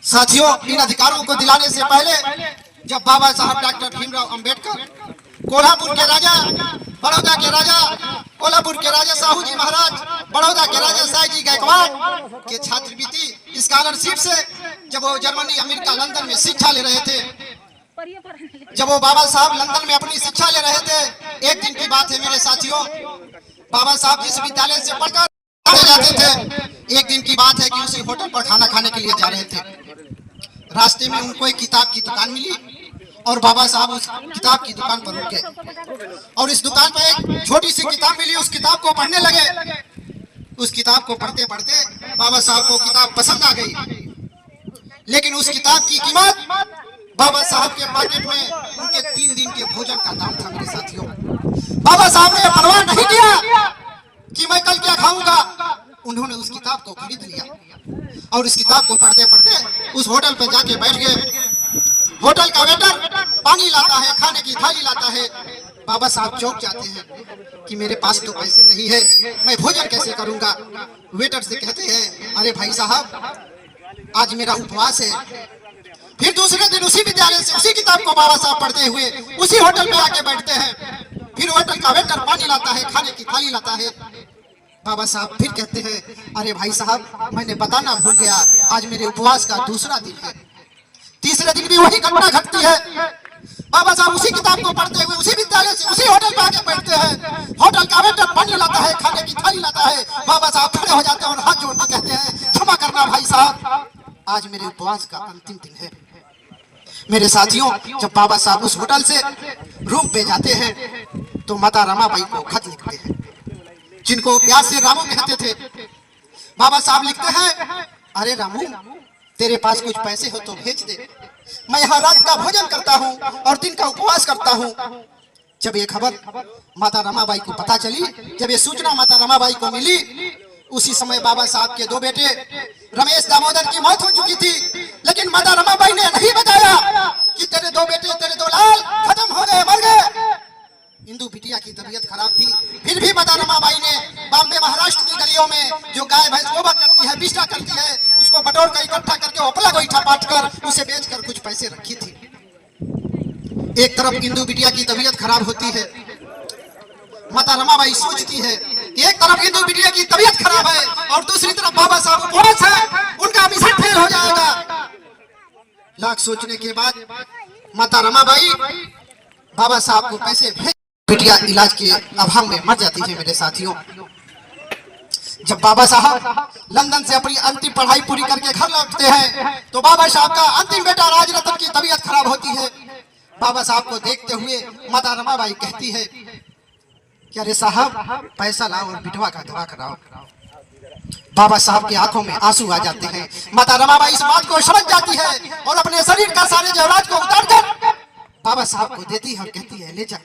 साथियों, इन अधिकारों को दिलाने से पहले जब बाबा साहब डॉक्टर भीमराव अंबेडकर कोल्हापुर के राजा, बड़ौदा के राजा, कोल्हापुर के राजा साहू जी महाराज, बड़ौदा के राजा साई जी गायकवाड़ के छात्रवृत्ति स्कॉलरशिप से जब वो जर्मनी, अमेरिका, लंदन में शिक्षा ले रहे थे, जब वो बाबा साहब लंदन में अपनी शिक्षा ले रहे थे, एक दिन की बात है मेरे साथियों, बाबा साहब जिस विद्यालय से पढ़कर जाते थे, एक दिन की बात है कि उसी होटल पर खाना खाने के लिए जा रहे थे। रास्ते में उनको एक किताब की दुकान मिली और बाबा साहब उस किताब की दुकान पर रुके और इस दुकान पर एक छोटी सी किताब मिली, उस किताब को पढ़ने लगे। उस किताब को पढ़ते पढ़ते बाबा साहब को किताब पसंद आ गई, लेकिन उस किताब की कीमत बाबा साहब के पॉकेट में उनके 3 दिन के भोजन का दाम था। मेरे साथियों, बाबा साहब ने परवाह नहीं किया कि मैं कल क्या खाऊंगा, उन्होंने उस किताब को खरीद लिया और इस किताब को पढ़ते पढ़ते उस होटल पर जाके बैठ गए। होटल का वेटर पानी लाता है, खाने की थाली लाता है। बाबा साहब चौंक जाते हैं कि मेरे पास तो पैसे नहीं है, मैं भोजन कैसे करूंगा। वेटर से कहते हैं, अरे भाई साहब, आज मेरा उपवास है। फिर दूसरे दिन उसी विद्यालय से उसी किताब को बाबा साहब पढ़ते हुए उसी होटल में आके बैठते हैं। फिर होटल का वेटर पानी लाता है, खाने की थाली लाता है। बाबा साहब फिर कहते हैं, अरे भाई साहब, मैंने बताना भूल गया, आज मेरे उपवास का दूसरा दिन है। तीसरे दिन भी वही घटना घटती है। बाबा साहब उसी किताब को पढ़ते हुए उसी विद्यालय से उसी होटल पर आके बैठते हैं। होटल का वेटर पानी लाता है, खाने की थाली लाता है। बाबा साहब खड़े हो जाते हैं और हाथ जोड़ के कहते हैं, क्षमा करना भाई साहब, आज मेरे उपवास का अंतिम दिन है। मेरे साथियों, जब बाबा साहब उस होटल से रूम पे जाते हैं तो माता रमाबाई को खत लिखते हैं, जिनको प्यार से रामू कहते थे। बाबा साहब लिखते हैं, अरे रामू, तेरे पास कुछ पैसे हो तो भेज दे, मैं यहाँ रात का भोजन करता हूँ और दिन का उपवास करता हूँ। जब ये खबर माता रमाबाई को पता चली, जब ये सूचना माता रमाबाई को मिली, उसी समय बाबा साहब के 2 बेटे रमेश दामोदर की मौत हो चुकी थी। लेकिन माता रमाबाई ने नहीं बताया कि तेरे 2 बेटे, तेरे 2 लाल खत्म हो गए, मर गए। इंदू बिटिया की तबीयत खराब थी, फिर भी माता रमाबाई ने बॉम्बे महाराष्ट्र की गलियों में जो गाय भैंस गोबर करती है, बिष्टा करती है, उसको बटोर कर इकट्ठा करके ओपला गोईठा पाट कर उसे बेचकर कुछ पैसे रखी थी। एक तरफ इंदू बिटिया की तबीयत खराब होती है, माता रमाबाई सोचती है, एक तरफ इंदू बिटिया की तबीयत खराब है और दूसरी तरफ बाबा साहब उपवास है, उनका मिशन फेल हो जाएगा। लाख सोचने के बाद माता रमाबाई बाबा साहब को पैसे भेज, बिटिया इलाज के अभाव में मर जाती है। मेरे साथियों, जब बाबा साहब लंदन से अपनी अंतिम पढ़ाई पूरी करके घर लौटते हैं तो बाबा साहब का अंतिम बेटा राजरतन की तबीयत खराब होती है। बाबा साहब को देखते हुए माता रमाबाई कहती है कि अरे साहब, पैसा लाओ और बिटवा का दवा कराओ। बाबा साहब की आंखों में आंसू आ जाते हैं। माता रमाबाई इस बात को समझ जाती है और अपने शरीर का सारे जेवरात को उतारकर बाबा साहब को देती है और कहती है, ले जा,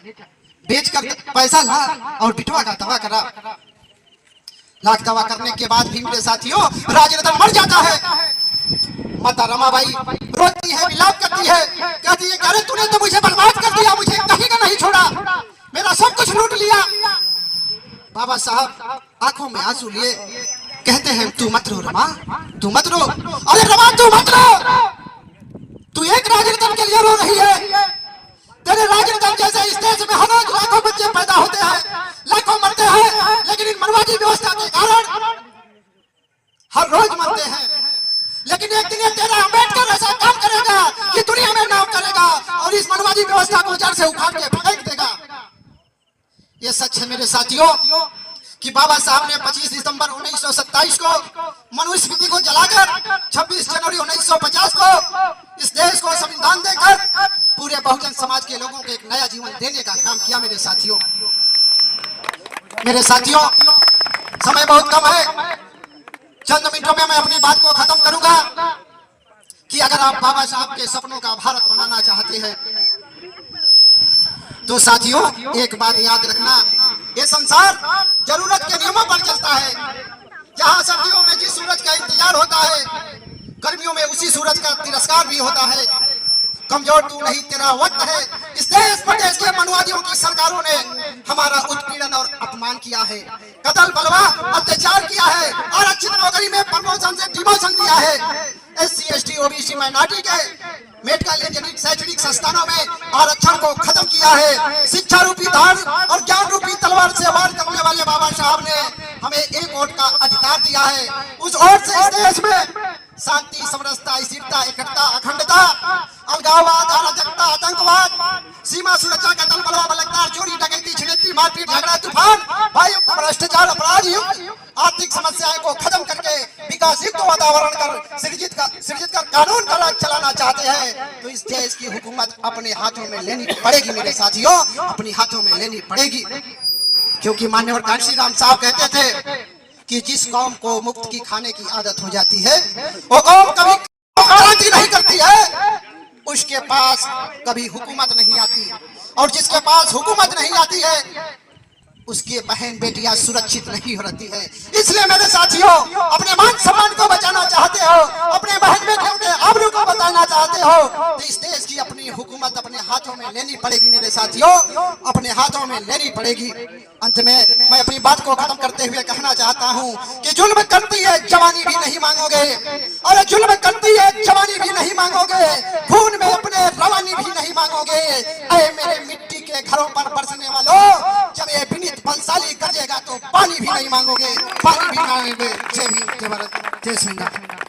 बेचकर पैसा ला और बिटवा का दवा करा। लाख दवा करने के बाद भी मेरे साथियों राजरतन मर जाता है। माता रमाबाई रोती है, विलाप करती है, कहती है, अरे तूने तो मुझे बर्बाद कर दिया, मुझे कहीं का नहीं छोड़ा, मेरा सब कुछ लूट लिया। बाबा साहब आंखों में आंसू लिए कहते हैं, तू मत रो रमा, तू मत रो। अरे रमा, तू मत रो, तू एक राजरतन के लिए रो रही है। तेरे राजरतन जैसे इस देश में हर रोज लाखों बच्चे पैदा होते हैं, लाखों मरते हैं, लेकिन इन मनुवादी व्यवस्था के कारण हर रोज मरते हैं। लेकिन एक दिन तेरा अम्बेडकर ऐसा काम करेगा कि दुनिया में नाम करेगा और इस मनुवादी व्यवस्था को जड़ से उखाड़ के फेंक देगा। ये सच है मेरे साथियों कि बाबा साहब ने 25 दिसंबर 1927 को मनुस्मृति को जलाकर 26 जनवरी 1950 को इस देश को संविधान देकर पूरे बहुजन समाज के लोगों को एक नया जीवन देने का काम किया। मेरे साथियों, समय बहुत कम है, चंद मिनटों में मैं अपनी बात को खत्म करूंगा कि अगर आप बाबा साहब के सपनों का भारत बनाना चाहते हैं तो साथियों एक बात याद रखना, ये संसार जरूरत के नियमों पर चलता है। जहां सर्दियों में जिस सूरज का इंतजार होता है, गर्मियों में उसी सूरज का तिरस्कार भी होता है। कमजोर तू नहीं, तेरा वक्त है। इस देश प्रदेश के मनुवादियों की सरकारों ने हमारा उत्पीड़न और अपमान किया है, कत्ल बलवा अत्याचार किया है, आरक्षित नौकरी में प्रमोशन से डिमोशन दिया है, SC ST OBC माइनॉरिटी के मेडिकल इंजीनियरिंग शैक्षणिक संस्थानों में आरक्षण को खत्म किया है। शिक्षा रूपी धार और ज्ञान रूपी तलवार से वार करने वाले बाबा साहब ने हमें एक वोट का अधिकार दिया है। उस वोट से इस देश में शांति, समरसता, स्थिरता, एकता, अखंडता, अलगाववाद, अराजकता, आतंकवाद, सीमा सुरक्षा का दल बलवा बलात्कार, चोरी डकैती, छिड़ैती, मारपीट, झगड़ा, तूफान, भ्रष्टाचार, अपराध युक्त आर्थिक समस्याएं को खत्म करके विकास युक्त वातावरण कर सृजित कर कानून का राज चलाना चाहते हैं। तो इस देश की हुकूमत अपने हाथों में लेनी पड़ेगी मेरे साथियों, अपने हाथों में लेनी पड़ेगी। क्योंकि मान्यवर कांशी राम साहब कहते थे कि जिस कौम को मुफ्त की खाने की आदत हो जाती है वो कौम कभी क्रांति नहीं करती है, उसके पास कभी हुकूमत नहीं आती, और जिसके पास हुकूमत नहीं आती है उसके बहन बेटियां सुरक्षित नहीं रहती है। इसलिए मेरे साथियों, अपने मान सम्मान को बचाना चाहते हो, अपने बहन बेटियों के आबरू को बचाना चाहते हो, तो इस देश की अपनी हुकूमत अपने हाथों में लेनी पड़ेगी मेरे साथियों, अपने हाथों में लेनी पड़ेगी। अंत में मैं अपनी बात को खत्म करते हुए कहना चाहता हूँ कि जुल्म करती है जवानी भी नहीं मांगोगे, अरे जुल्म करती है जवानी भी नहीं मांगोगे, खून में अपने रवानी भी नहीं मांगोगे। ऐ मेरे मिट्टी के घरों पर बरसने वालों, जब ये विनीत बलशाली गरजेगा तो पानी भी नहीं मांगोगे, पानी भी मांगोगे। जय भीम, जय भारत, जय सिंह।